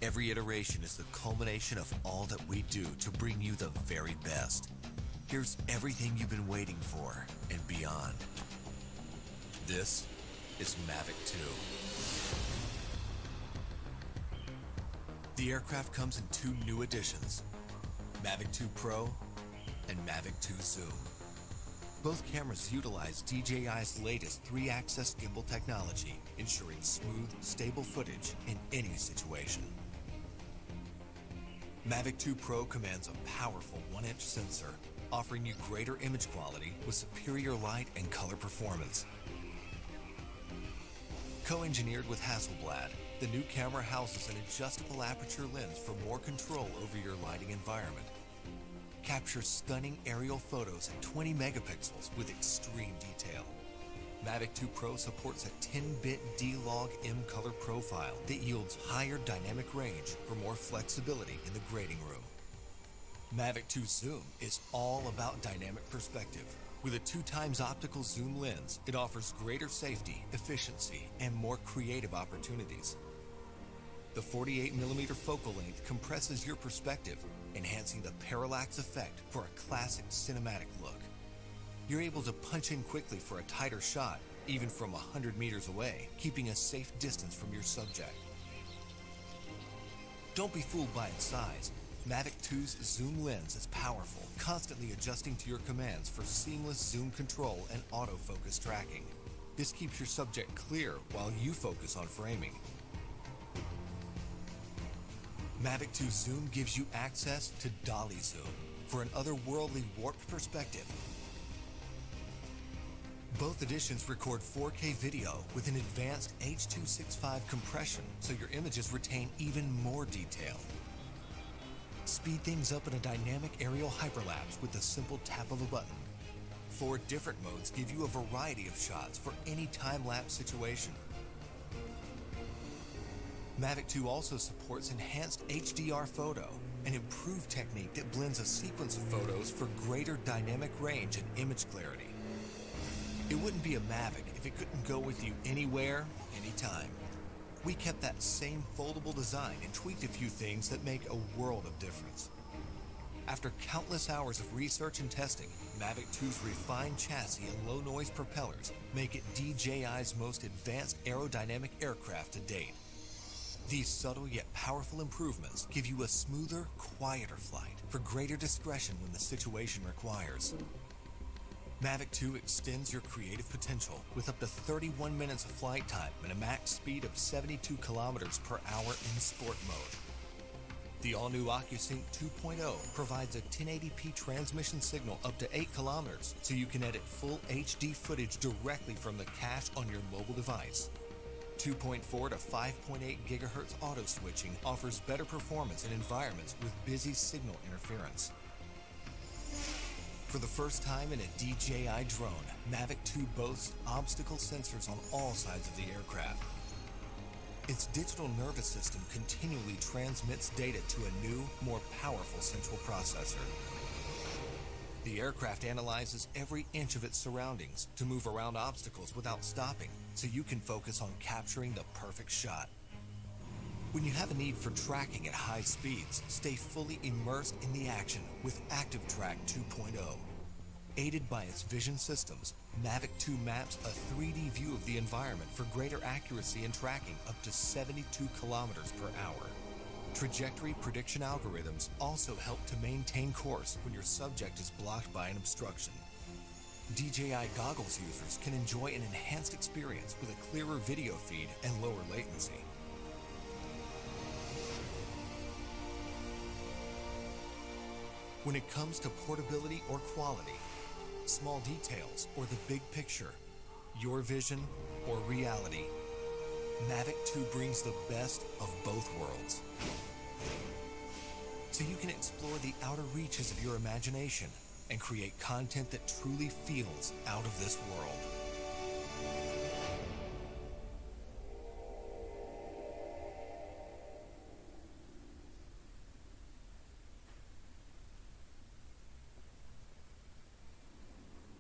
Every iteration is the culmination of all that we do to bring you the very best. Here's everything you've been waiting for and beyond. This is Mavic 2. The aircraft comes in two new editions, Mavic 2 Pro and Mavic 2 Zoom. Both cameras utilize DJI's latest 3-axis gimbal technology, ensuring smooth, stable footage in any situation. Mavic 2 Pro commands a powerful 1-inch sensor, offering you greater image quality with superior light and color performance. Co-engineered with Hasselblad, the new camera houses an adjustable aperture lens for more control over your lighting environment. Capture stunning aerial photos at 20 megapixels with extreme detail. Mavic 2 Pro supports a 10-bit D-Log M color profile that yields higher dynamic range for more flexibility in the grading room. Mavic 2 Zoom is all about dynamic perspective. With a 2x optical zoom lens, it offers greater safety, efficiency, and more creative opportunities. The 48mm focal length compresses your perspective, enhancing the parallax effect for a classic cinematic look. You're able to punch in quickly for a tighter shot, even from 100 meters away, keeping a safe distance from your subject. Don't be fooled by its size. Mavic 2's zoom lens is powerful, constantly adjusting to your commands for seamless zoom control and autofocus tracking. This keeps your subject clear while you focus on framing. Mavic 2 Zoom gives you access to dolly zoom for an otherworldly warped perspective. Both editions record 4K video with an advanced H.265 compression, so your images retain even more detail. Speed things up in a dynamic aerial hyperlapse with the simple tap of a button. 4 different modes give you a variety of shots for any time-lapse situation. Mavic 2 also supports enhanced HDR photo, an improved technique that blends a sequence of photos for greater dynamic range and image clarity. It wouldn't be a Mavic if it couldn't go with you anywhere, anytime. We kept that same foldable design and tweaked a few things that make a world of difference. After countless hours of research and testing, Mavic 2's refined chassis and low-noise propellers make it DJI's most advanced aerodynamic aircraft to date. These subtle yet powerful improvements give you a smoother, quieter flight for greater discretion when the situation requires. Mavic 2 extends your creative potential with up to 31 minutes of flight time and a max speed of 72 kilometers per hour in sport mode. The all-new OcuSync 2.0 provides a 1080p transmission signal up to 8 kilometers, so you can edit full HD footage directly from the cache on your mobile device. 2.4 to 5.8 gigahertz auto switching offers better performance in environments with busy signal interference. For the first time in a DJI drone, Mavic 2 boasts obstacle sensors on all sides of the aircraft. Its digital nervous system continually transmits data to a new, more powerful central processor. The aircraft analyzes every inch of its surroundings to move around obstacles without stopping, so you can focus on capturing the perfect shot. When you have a need for tracking at high speeds, stay fully immersed in the action with ActiveTrack 2.0. Aided by its vision systems, Mavic 2 maps a 3D view of the environment for greater accuracy in tracking up to 72 kilometers per hour. Trajectory prediction algorithms also help to maintain course when your subject is blocked by an obstruction. DJI goggles users can enjoy an enhanced experience with a clearer video feed and lower latency. When it comes to portability or quality, small details or the big picture, your vision or reality, Mavic 2 brings the best of both worlds. So you can explore the outer reaches of your imagination and create content that truly feels out of this world.